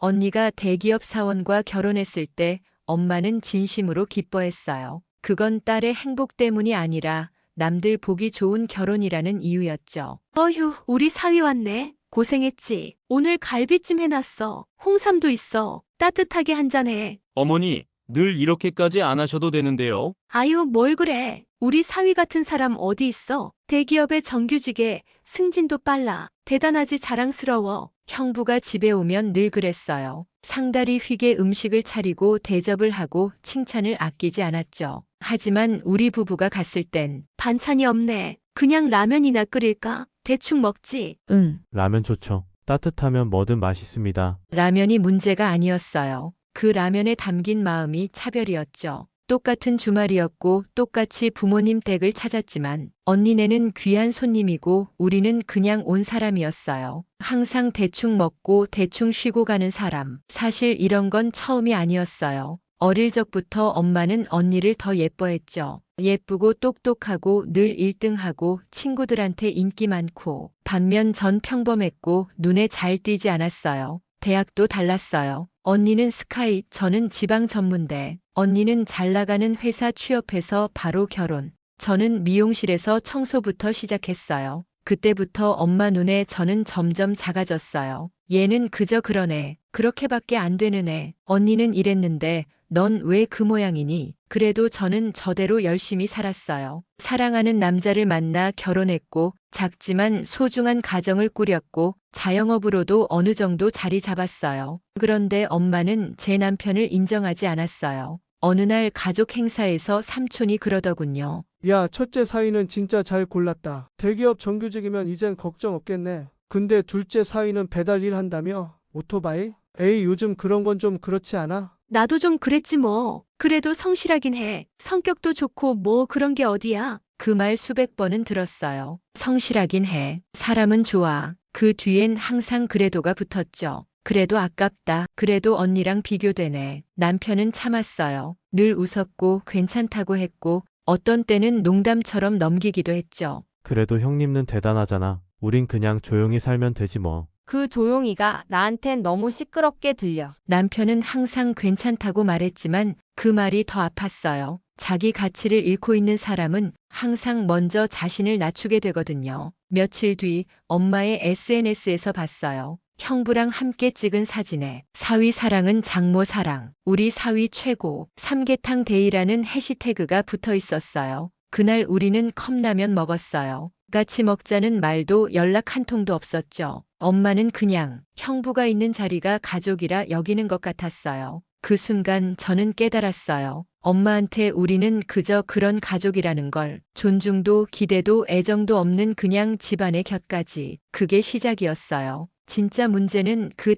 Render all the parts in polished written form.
언니가 대기업 사원과 결혼했을 때 엄마는 진심으로 기뻐했어요. 그건 딸의 행복 때문이 아니라 남들 보기 좋은 결혼이라는 이유였죠. 어휴, 우리 사위 왔네. 고생했지. 오늘 갈비찜 해놨어. 홍삼도 있어. 따뜻하게 한잔해. 어머니, 늘 이렇게까지 안 하셔도 되는데요. 아유, 뭘 그래. 우리 사위 같은 사람 어디 있어. 대기업의 정규직에 승진도 빨라. 대단하지 자랑스러워. 형부가 집에 오면 늘 그랬어요. 상다리 휘게 음식을 차리고 대접을 하고 칭찬을 아끼지 않았죠. 하지만 우리 부부가 갔을 땐 반찬이 없네. 그냥 라면이나 끓일까? 대충 먹지. 응, 라면 좋죠. 따뜻하면 뭐든 맛있습니다. 라면이 문제가 아니었어요. 그 라면에 담긴 마음이 차별이었죠. 똑같은 주말이었고 똑같이 부모님 댁을 찾았지만 언니네는 귀한 손님이고 우리는 그냥 온 사람이었어요. 항상 대충 먹고 대충 쉬고 가는 사람. 사실 이런 건 처음이 아니었어요. 어릴 적부터 엄마는 언니를 더 예뻐했죠. 예쁘고 똑똑하고 늘 1등하고 친구들한테 인기 많고 반면 전 평범했고 눈에 잘 띄지 않았어요. 대학도 달랐어요. 언니는 스카이, 저는 지방 전문대. 언니는 잘 나가는 회사 취업해서 바로 결혼. 저는 미용실에서 청소부터 시작했어요. 그때부터 엄마 눈에 저는 점점 작아졌어요. 얘는 그저 그런 애. 그렇게밖에 안 되는 애. 언니는 이랬는데 넌 왜 그 모양이니? 그래도 저는 저대로 열심히 살았어요. 사랑하는 남자를 만나 결혼했고 작지만 소중한 가정을 꾸렸고 자영업으로도 어느 정도 자리 잡았어요. 그런데 엄마는 제 남편을 인정하지 않았어요. 어느 날 가족 행사에서 삼촌이 그러더군요. 야, 첫째 사위는 진짜 잘 골랐다. 대기업 정규직이면 이젠 걱정 없겠네. 근데 둘째 사위는 배달 일 한다며? 오토바이? 에이, 요즘 그런 건 좀 그렇지 않아? 나도 좀 그랬지 뭐. 그래도 성실하긴 해. 성격도 좋고 뭐 그런 게 어디야. 그 말 수백 번은 들었어요. 성실하긴 해. 사람은 좋아. 그 뒤엔 항상 그래도가 붙었죠. 그래도 아깝다. 그래도 언니랑 비교되네. 남편은 참았어요. 늘 웃었고 괜찮다고 했고 어떤 때는 농담처럼 넘기기도 했죠. 그래도 형님은 대단하잖아. 우린 그냥 조용히 살면 되지 뭐. 그 조용히가 나한텐 너무 시끄럽게 들려. 남편은 항상 괜찮다고 말했지만 그 말이 더 아팠어요. 자기 가치를 잃고 있는 사람은 항상 먼저 자신을 낮추게 되거든요. 며칠 뒤 엄마의 SNS에서 봤어요. 형부랑 함께 찍은 사진에 사위 사랑은 장모 사랑, 우리 사위 최고, 삼계탕 데이라는 해시태그가 붙어 있었어요. 그날 우리는 컵라면 먹었어요. 같이 먹자는 말도 연락 한 통도 없었죠. 엄마는 그냥 형부가 있는 자리가 가족이라 여기는 것 같았어요. 그 순간 저는 깨달았어요. 엄마한테 우리는 그저 그런 가족이라는 걸. 존중도 기대도 애정도 없는 그냥 집안의 곁가지. 그게 시작이었어요. 진짜 문제는 그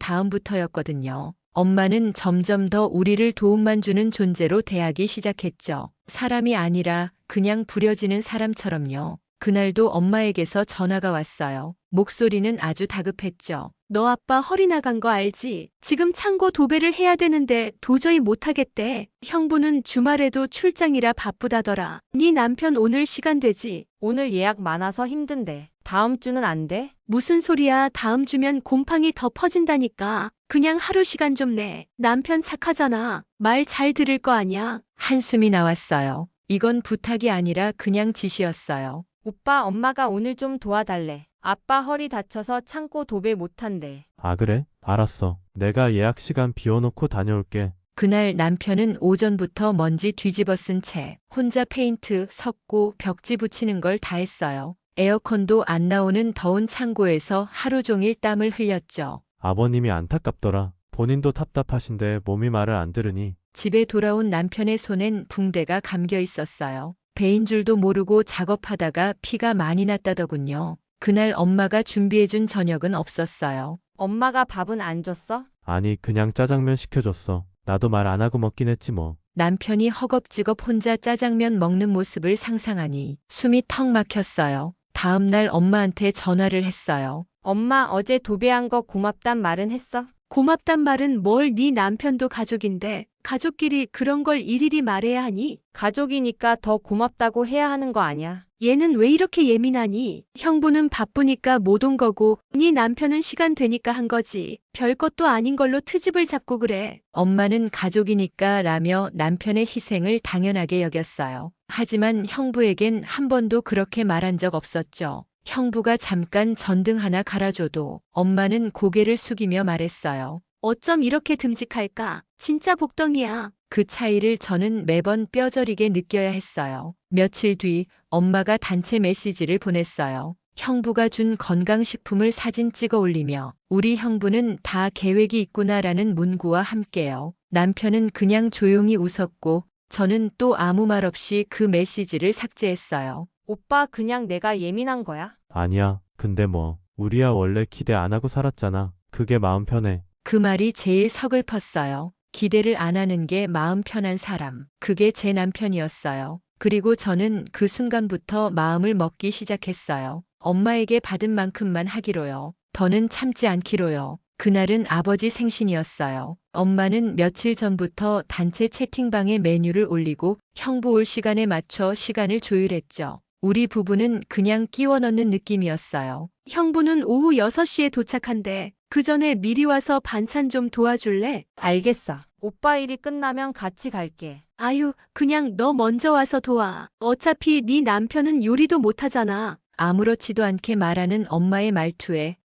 다음부터였거든요. 엄마는 점점 더 우리를 도움만 주는 존재로 대하기 시작했죠. 사람이 아니라 그냥 부려지는 사람처럼요. 그날도 엄마에게서 전화가 왔어요. 목소리는 아주 다급했죠. 너 아빠 허리 나간 거 알지? 지금 창고 도배를 해야 되는데 도저히 못하겠대. 형부는 주말에도 출장이라 바쁘다더라. 네 남편 오늘 시간 되지? 오늘 예약 많아서 힘든데. 다음 주는 안 돼? 무슨 소리야. 다음 주면 곰팡이 더 퍼진다니까. 그냥 하루 시간 좀 내. 남편 착하잖아. 말 잘 들을 거 아냐. 한숨이 나왔어요. 이건 부탁이 아니라 그냥 지시였어요. 오빠 엄마가 오늘 좀 도와달래. 아빠 허리 다쳐서 창고 도배 못한대. 아, 그래? 알았어. 내가 예약 시간 비워놓고 다녀올게. 그날 남편은 오전부터 먼지 뒤집어 쓴 채 혼자 페인트, 석고, 벽지 붙이는 걸 다 했어요. 에어컨도 안 나오는 더운 창고에서 하루 종일 땀을 흘렸죠. 아버님이 안타깝더라. 본인도 답답하신데 몸이 말을 안 들으니. 집에 돌아온 남편의 손엔 붕대가 감겨 있었어요. 배인 줄도 모르고 작업하다가 피가 많이 났다더군요. 그날 엄마가 준비해준 저녁은 없었어요. 엄마가 밥은 안 줬어? 아니, 그냥 짜장면 시켜줬어. 나도 말 안 하고 먹긴 했지 뭐. 남편이 허겁지겁 혼자 짜장면 먹는 모습을 상상하니 숨이 턱 막혔어요. 다음 날 엄마한테 전화를 했어요. 엄마 어제 도배한 거 고맙단 말은 했어? 고맙단 말은 뭘. 네 남편도 가족인데 가족끼리 그런 걸 일일이 말해야 하니? 가족이니까 더 고맙다고 해야 하는 거 아냐? 얘는 왜 이렇게 예민하니? 형부는 바쁘니까 못 온 거고 네 남편은 시간 되니까 한 거지. 별것도 아닌 걸로 트집을 잡고 그래. 엄마는 가족이니까 라며 남편의 희생을 당연하게 여겼어요. 하지만 형부에겐 한 번도 그렇게 말한 적 없었죠. 형부가 잠깐 전등 하나 갈아줘도 엄마는 고개를 숙이며 말했어요. 어쩜 이렇게 듬직할까? 진짜 복덩이야. 그 차이를 저는 매번 뼈저리게 느껴야 했어요. 며칠 뒤 엄마가 단체 메시지를 보냈어요. 형부가 준 건강식품을 사진 찍어 올리며 우리 형부는 다 계획이 있구나라는 문구와 함께요. 남편은 그냥 조용히 웃었고 저는 또 아무 말 없이 그 메시지를 삭제했어요. 오빠 그냥 내가 예민한 거야? 아니야. 근데 뭐, 우리야 원래 기대 안 하고 살았잖아. 그게 마음 편해. 그 말이 제일 서글펐어요. 기대를 안 하는 게 마음 편한 사람. 그게 제 남편이었어요. 그리고 저는 그 순간부터 마음을 먹기 시작했어요. 엄마에게 받은 만큼만 하기로요. 더는 참지 않기로요. 그날은 아버지 생신이었어요. 엄마는 며칠 전부터 단체 채팅방에 메뉴를 올리고 형부 올 시간에 맞춰 시간을 조율했죠. 우리 부부는 그냥 끼워 넣는 느낌이었어요. 형부는 오후 6시에 도착한대. 그 전에 미리 와서 반찬 좀 도와줄래? 알겠어. 오빠 일이 끝나면 같이 갈게. 아유, 그냥 너 먼저 와서 도와. 어차피 네 남편은 요리도 못하잖아. 아무렇지도 않게 말하는 엄마의 말투에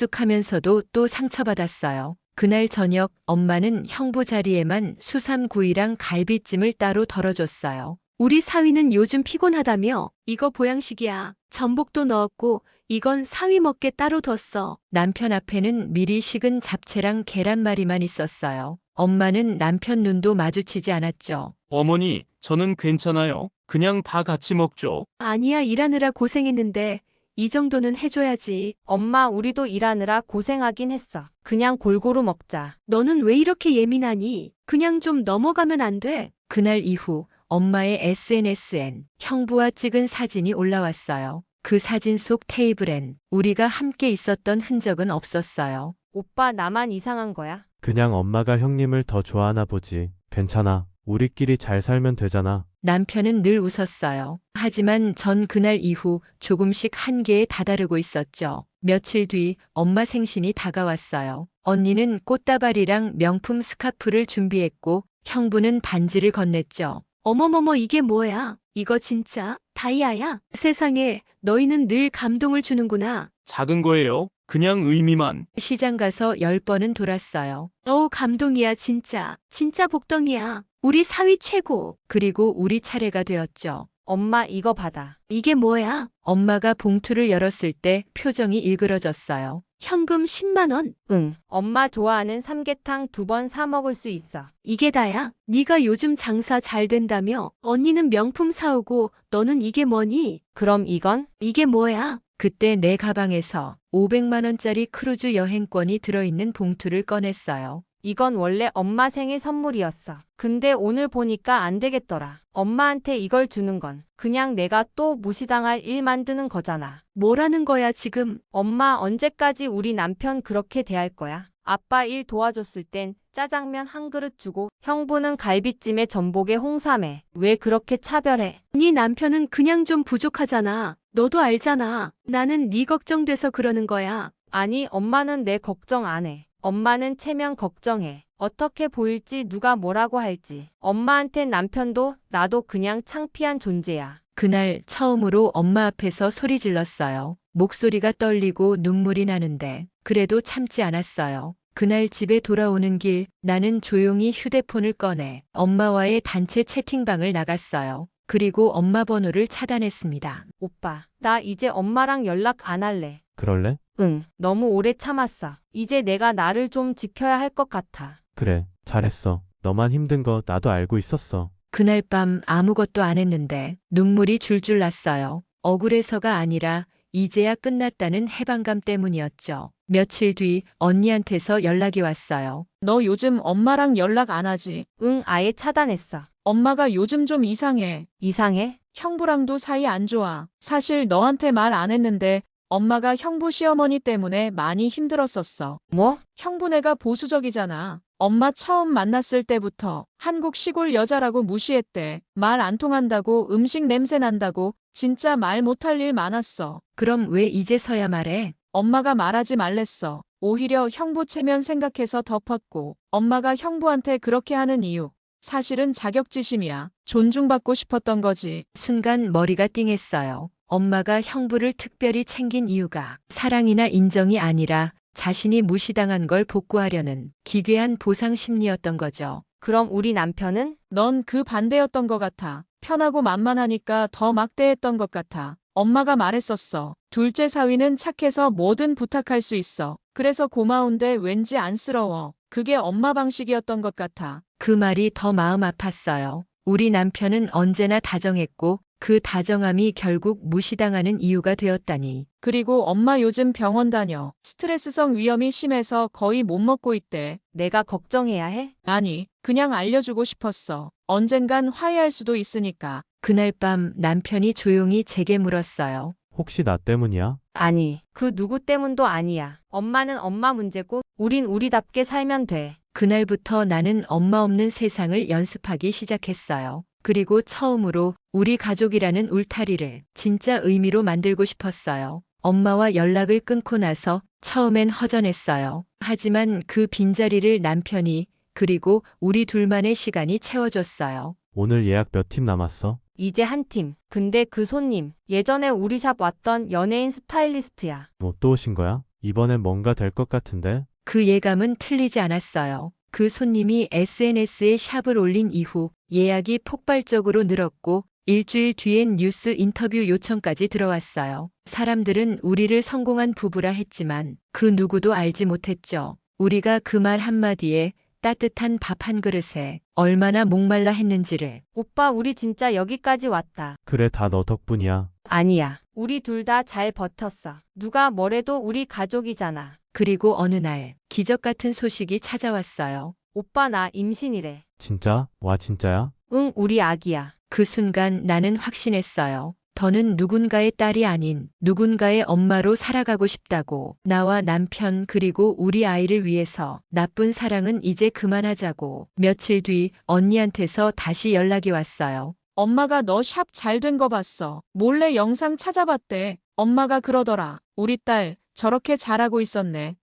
익숙하면서도 또 상처받았어요. 그날 저녁 엄마는 형부 자리에만 수삼구이랑 갈비찜을 따로 덜어줬어요. 우리 사위는 요즘 피곤하다며? 이거 보양식이야. 전복도 넣었고 이건 사위 먹게 따로 뒀어. 남편 앞에는 미리 식은 잡채랑 계란말이만 있었어요. 엄마는 남편 눈도 마주치지 않았죠. 어머니, 저는 괜찮아요. 그냥 다 같이 먹죠. 아니야, 일하느라 고생했는데 이 정도는 해줘야지. 엄마 우리도 일하느라 고생하긴 했어. 그냥 골고루 먹자. 너는 왜 이렇게 예민하니? 그냥 좀 넘어가면 안 돼? 그날 이후 엄마의 SNS엔 형부와 찍은 사진이 올라왔어요. 그 사진 속 테이블엔 우리가 함께 있었던 흔적은 없었어요. 오빠 나만 이상한 거야? 그냥 엄마가 형님을 더 좋아하나 보지. 괜찮아. 우리끼리 잘 살면 되잖아. 남편은 늘 웃었어요. 하지만 전 그날 이후 조금씩 한계에 다다르고 있었죠. 며칠 뒤 엄마 생신이 다가왔어요. 언니는 꽃다발이랑 명품 스카프를 준비했고 형부는 반지를 건넸죠. 어머머머, 이게 뭐야? 이거 진짜 다이아야? 세상에, 너희는 늘 감동을 주는구나. 작은 거예요. 그냥 의미만. 시장 가서 10번은 돌았어요. 어우, 감동이야, 진짜. 진짜 복덩이야. 우리 사위 최고. 그리고 우리 차례가 되었죠. 엄마 이거 받아. 이게 뭐야? 엄마가 봉투를 열었을 때 표정이 일그러졌어요. 현금 10만 원. 응. 엄마 좋아하는 삼계탕 2번 사 먹을 수 있어. 이게 다야? 네가 요즘 장사 잘 된다며? 언니는 명품 사오고 너는 이게 뭐니? 그럼 이건? 이게 뭐야? 그때 내 가방에서 500만 원짜리 크루즈 여행권이 들어있는 봉투를 꺼냈어요. 이건 원래 엄마 생일 선물이었어. 근데 오늘 보니까 안 되겠더라. 엄마한테 이걸 주는 건 그냥 내가 또 무시당할 일 만드는 거잖아. 뭐라는 거야, 지금? 엄마 언제까지 우리 남편 그렇게 대할 거야? 아빠 일 도와줬을 땐 짜장면 한 그릇 주고 형부는 갈비찜에 전복에 홍삼에 왜 그렇게 차별해? 네 남편은 그냥 좀 부족하잖아. 너도 알잖아. 나는 네 걱정돼서 그러는 거야. 아니 엄마는 내 걱정 안 해. 엄마는 체면 걱정해. 어떻게 보일지 누가 뭐라고 할지. 엄마한텐 남편도 나도 그냥 창피한 존재야. 그날 처음으로 엄마 앞에서 소리 질렀어요. 목소리가 떨리고 눈물이 나는데 그래도 참지 않았어요. 그날 집에 돌아오는 길 나는 조용히 휴대폰을 꺼내 엄마와의 단체 채팅방을 나갔어요. 그리고 엄마 번호를 차단했습니다. 오빠, 나 이제 엄마랑 연락 안 할래. 그럴래? 응, 너무 오래 참았어. 이제 내가 나를 좀 지켜야 할 것 같아. 그래. 잘했어. 너만 힘든 거 나도 알고 있었어. 그날 밤 아무것도 안 했는데 눈물이 줄줄 났어요. 억울해서가 아니라 이제야 끝났다는 해방감 때문이었죠. 며칠 뒤 언니한테서 연락이 왔어요. 너 요즘 엄마랑 연락 안 하지? 응, 아예 차단했어. 엄마가 요즘 좀 이상해. 이상해? 형부랑도 사이 안 좋아. 사실 너한테 말 안 했는데 엄마가 형부 시어머니 때문에 많이 힘들었었어. 뭐? 형부네가 보수적이잖아. 엄마 처음 만났을 때부터 한국 시골 여자라고 무시했대. 말 안 통한다고, 음식 냄새 난다고, 진짜 말 못할 일 많았어. 그럼 왜 이제서야 말해? 엄마가 말하지 말랬어. 오히려 형부 체면 생각해서 덮었고, 엄마가 형부한테 그렇게 하는 이유. 사실은 자격지심이야. 존중받고 싶었던 거지. 순간 머리가 띵했어요. 엄마가 형부를 특별히 챙긴 이유가 사랑이나 인정이 아니라 자신이 무시당한 걸 복구하려는 기괴한 보상 심리였던 거죠. 그럼 우리 남편은? 넌 그 반대였던 것 같아. 편하고 만만하니까 더 막대했던 것 같아. 엄마가 말했었어. 둘째 사위는 착해서 뭐든 부탁할 수 있어. 그래서 고마운데 왠지 안쓰러워. 그게 엄마 방식이었던 것 같아. 그 말이 더 마음 아팠어요. 우리 남편은 언제나 다정했고 그 다정함이 결국 무시당하는 이유가 되었다니. 그리고 엄마 요즘 병원 다녀. 스트레스성 위염이 심해서 거의 못 먹고 있대. 내가 걱정해야 해? 아니, 그냥 알려주고 싶었어. 언젠간 화해할 수도 있으니까. 그날 밤 남편이 조용히 제게 물었어요. 혹시 나 때문이야? 아니, 그 누구 때문도 아니야. 엄마는 엄마 문제고 우린 우리답게 살면 돼. 그날부터 나는 엄마 없는 세상을 연습하기 시작했어요. 그리고 처음으로 우리 가족이라는 울타리를 진짜 의미로 만들고 싶었어요. 엄마와 연락을 끊고 나서 처음엔 허전했어요. 하지만 그 빈자리를 남편이 그리고 우리 둘만의 시간이 채워줬어요. 오늘 예약 몇 팀 남았어? 이제 한 팀. 근데 그 손님, 예전에 우리 샵 왔던 연예인 스타일리스트야. 뭐 또 오신 거야? 이번엔 뭔가 될 것 같은데? 그 예감은 틀리지 않았어요. 그 손님이 SNS에 샵을 올린 이후 예약이 폭발적으로 늘었고 일주일 뒤엔 뉴스 인터뷰 요청까지 들어왔어요. 사람들은 우리를 성공한 부부라 했지만 그 누구도 알지 못했죠. 우리가 그 말 한마디에 따뜻한 밥 한 그릇에 얼마나 목말라 했는지를. 오빠, 우리 진짜 여기까지 왔다. 그래, 다 너 덕분이야. 아니야. 우리 둘 다 잘 버텼어. 누가 뭐래도 우리 가족이잖아. 그리고 어느 날 기적 같은 소식이 찾아왔어요. 오빠, 나 임신이래. 진짜? 와, 진짜야? 응, 우리 아기야. 그 순간 나는 확신했어요. 더는 누군가의 딸이 아닌 누군가의 엄마로 살아가고 싶다고. 나와 남편 그리고 우리 아이를 위해서 나쁜 사랑은 이제 그만하자고. 며칠 뒤 언니한테서 다시 연락이 왔어요. 엄마가 너 샵 잘 된 거 봤어. 몰래 영상 찾아봤대. 엄마가 그러더라. 우리 딸 저렇게 잘하고 있었네.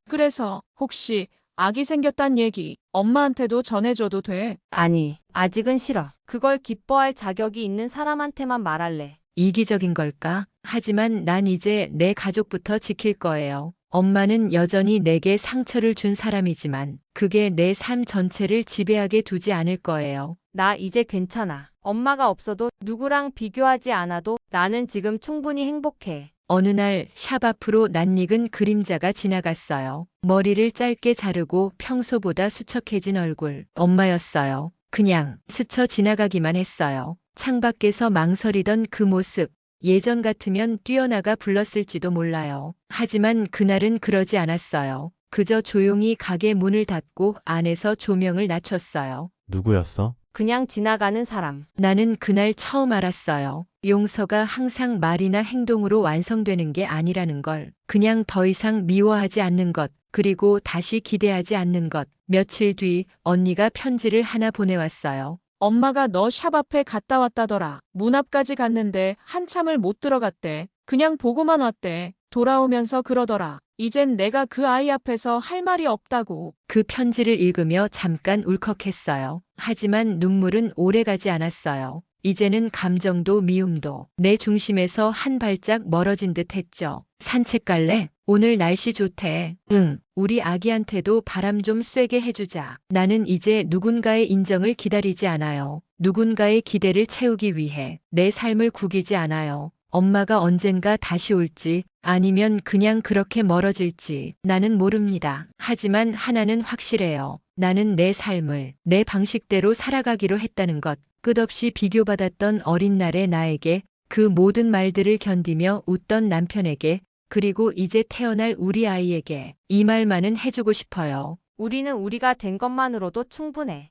그래서 혹시 아기 생겼단 얘기 엄마한테도 전해줘도 돼? 아니, 아직은 싫어. 그걸 기뻐할 자격이 있는 사람한테만 말할래. 이기적인 걸까? 하지만 난 이제 내 가족부터 지킬 거예요. 엄마는 여전히 내게 상처를 준 사람이지만 그게 내 삶 전체를 지배하게 두지 않을 거예요. 나 이제 괜찮아. 엄마가 없어도 누구랑 비교하지 않아도 나는 지금 충분히 행복해. 어느 날 샵 앞으로 낯익은 그림자가 지나갔어요. 머리를 짧게 자르고 평소보다 수척해진 얼굴. 엄마였어요. 그냥 스쳐 지나가기만 했어요. 창밖에서 망설이던 그 모습. 예전 같으면 뛰어나가 불렀을지도 몰라요. 하지만 그날은 그러지 않았어요. 그저 조용히 가게 문을 닫고 안에서 조명을 낮췄어요. 누구였어? 그냥 지나가는 사람. 나는 그날 처음 알았어요. 용서가 항상 말이나 행동으로 완성되는 게 아니라는 걸. 그냥 더 이상 미워하지 않는 것, 그리고 다시 기대하지 않는 것. 며칠 뒤 언니가 편지를 하나 보내왔어요. 엄마가 너 샵 앞에 갔다 왔다더라. 문 앞까지 갔는데 한참을 못 들어갔대. 그냥 보고만 왔대. 돌아오면서 그러더라. 이젠 내가 그 아이 앞에서 할 말이 없다고. 그 편지를 읽으며 잠깐 울컥했어요. 하지만 눈물은 오래가지 않았어요. 이제는 감정도 미움도 내 중심에서 한 발짝 멀어진 듯 했죠. 산책 갈래? 오늘 날씨 좋대. 응, 우리 아기한테도 바람 좀 쐬게 해주자. 나는 이제 누군가의 인정을 기다리지 않아요. 누군가의 기대를 채우기 위해 내 삶을 구기지 않아요. 엄마가 언젠가 다시 올지 아니면 그냥 그렇게 멀어질지 나는 모릅니다. 하지만 하나는 확실해요. 나는 내 삶을 내 방식대로 살아가기로 했다는 것. 끝없이 비교받았던 어린 날의 나에게, 그 모든 말들을 견디며 웃던 남편에게, 그리고 이제 태어날 우리 아이에게 이 말만은 해주고 싶어요. 우리는 우리가 된 것만으로도 충분해.